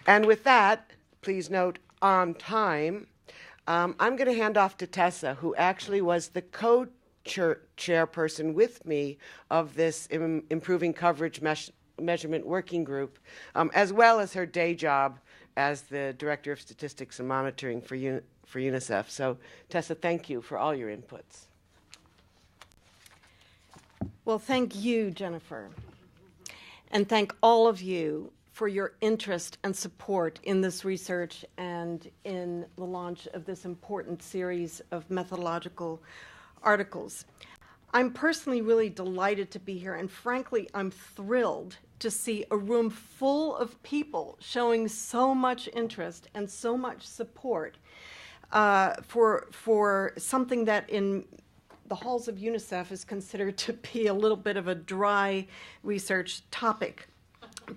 And with that, please note, on time, I'm going to hand off to Tessa, who actually was the co-chairperson with me of this Improving Coverage Measurement Working Group, as well as her day job as the Director of Statistics and Monitoring for UNICEF. So, Tessa, thank you for all your inputs. Well, thank you, Jennifer. And thank all of you for your interest and support in this research and in the launch of this important series of methodological articles. I'm personally really delighted to be here, and frankly, I'm thrilled to see a room full of people showing so much interest and so much support for something that in the halls of UNICEF is considered to be a little bit of a dry research topic.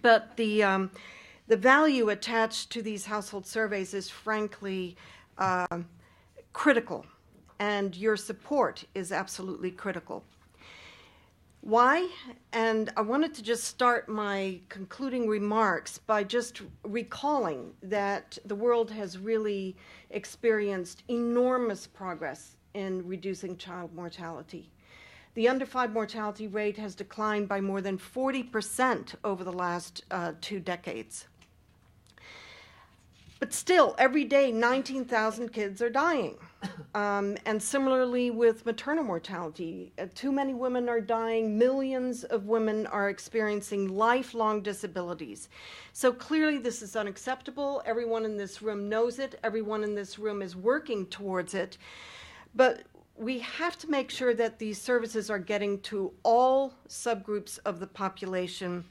But the value attached to these household surveys is frankly critical, and your support is absolutely critical. Why? And I wanted to just start my concluding remarks by just recalling that the world has really experienced enormous progress in reducing child mortality. The under 5 mortality rate has declined by more than 40% over the last 2 decades. But still, every day, 19,000 kids are dying. And similarly with maternal mortality, too many women are dying. Millions of women are experiencing lifelong disabilities. So clearly this is unacceptable. Everyone in this room knows it. Everyone in this room is working towards it. But we have to make sure that these services are getting to all subgroups of the population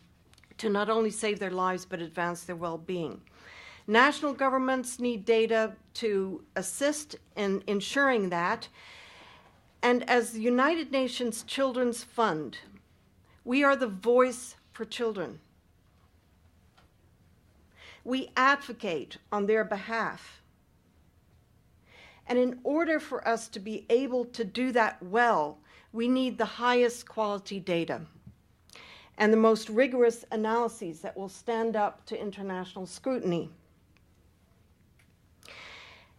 to not only save their lives but advance their well-being. National governments need data to assist in ensuring that. And as the United Nations Children's Fund, we are the voice for children. We advocate on their behalf. And in order for us to be able to do that well, we need the highest quality data and the most rigorous analyses that will stand up to international scrutiny.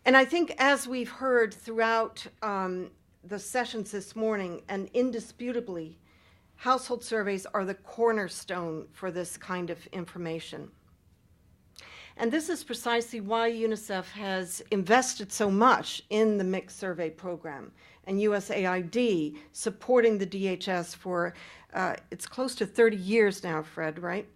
And I think as we've heard throughout the sessions this morning, and indisputably, household surveys are the cornerstone for this kind of information. And this is precisely why UNICEF has invested so much in the mixed survey program, and USAID supporting the DHS for, it's close to 30 years now, Fred, right?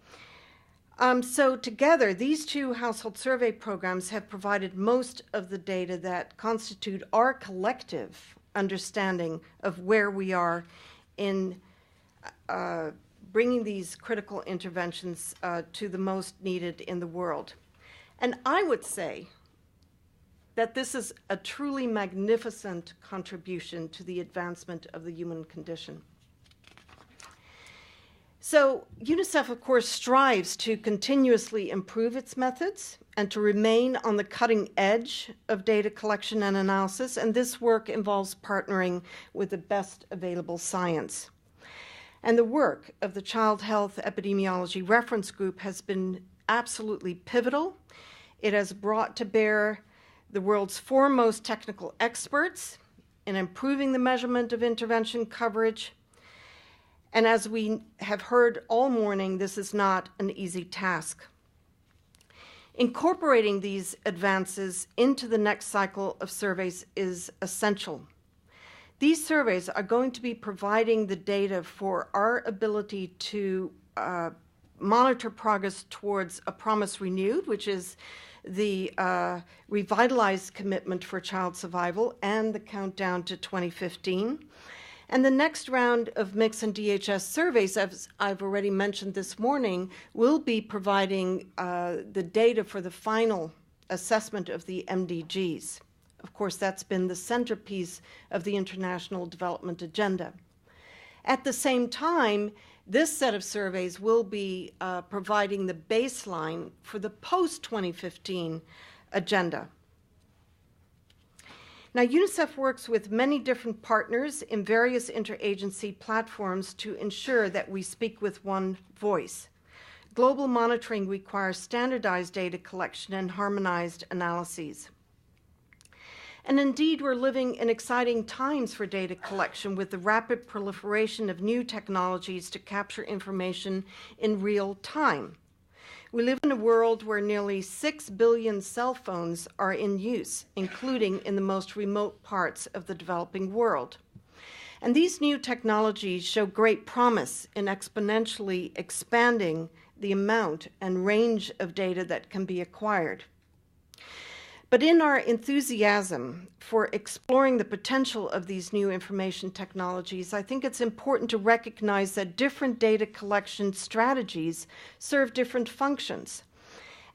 So together, these 2 household survey programs have provided most of the data that constitute our collective understanding of where we are in bringing these critical interventions to the most needed in the world. And I would say that this is a truly magnificent contribution to the advancement of the human condition. So UNICEF, of course, strives to continuously improve its methods and to remain on the cutting edge of data collection and analysis, and this work involves partnering with the best available science. And the work of the Child Health Epidemiology Reference Group has been absolutely pivotal. It has brought to bear the world's foremost technical experts in improving the measurement of intervention coverage. And as we have heard all morning, this is not an easy task. Incorporating these advances into the next cycle of surveys is essential. These surveys are going to be providing the data for our ability to monitor progress towards a promise renewed, which is the revitalized commitment for child survival and the countdown to 2015. And the next round of mix and DHS surveys, as I've already mentioned this morning, will be providing the data for the final assessment of the MDGs. Of course, that's been the centerpiece of the International Development Agenda. At the same time, this set of surveys will be providing the baseline for the post-2015 agenda. Now, UNICEF works with many different partners in various interagency platforms to ensure that we speak with one voice. Global monitoring requires standardized data collection and harmonized analyses. And indeed, we're living in exciting times for data collection with the rapid proliferation of new technologies to capture information in real time. We live in a world where nearly 6 billion cell phones are in use, including in the most remote parts of the developing world. And these new technologies show great promise in exponentially expanding the amount and range of data that can be acquired. But in our enthusiasm for exploring the potential of these new information technologies, I think it's important to recognize that different data collection strategies serve different functions.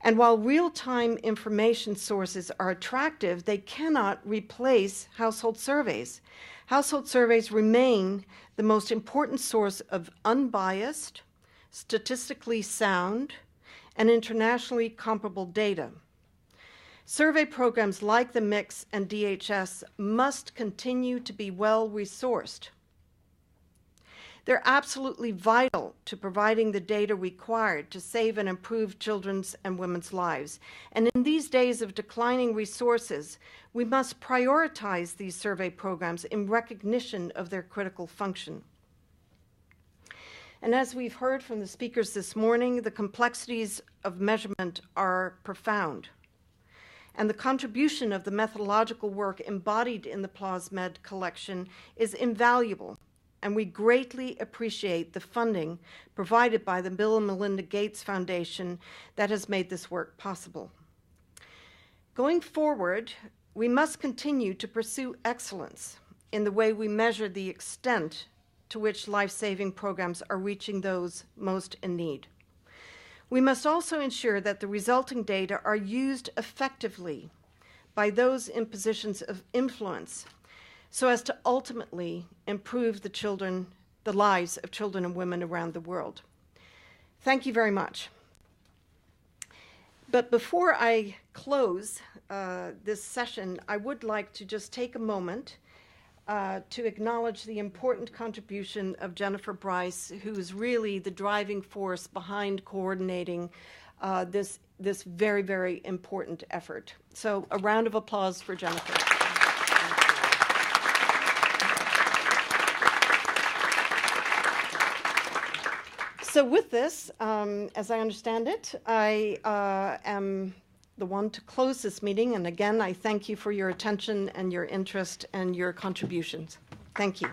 And while real-time information sources are attractive, they cannot replace household surveys. Household surveys remain the most important source of unbiased, statistically sound, and internationally comparable data. Survey programs like the MIX and DHS must continue to be well-resourced. They're absolutely vital to providing the data required to save and improve children's and women's lives. And in these days of declining resources, we must prioritize these survey programs in recognition of their critical function. And as we've heard from the speakers this morning, the complexities of measurement are profound. And the contribution of the methodological work embodied in the PLOS Med collection is invaluable, and we greatly appreciate the funding provided by the Bill and Melinda Gates Foundation that has made this work possible. Going forward, we must continue to pursue excellence in the way we measure the extent to which life-saving programs are reaching those most in need. We must also ensure that the resulting data are used effectively by those in positions of influence so as to ultimately improve the lives of children and women around the world. Thank you very much. But before I close this session, I would like to just take a moment to acknowledge the important contribution of Jennifer Bryce, who is really the driving force behind coordinating this very, very important effort. So a round of applause for Jennifer. So with this, as I understand it, I am the one to close this meeting. And again, I thank you for your attention and your interest and your contributions. Thank you.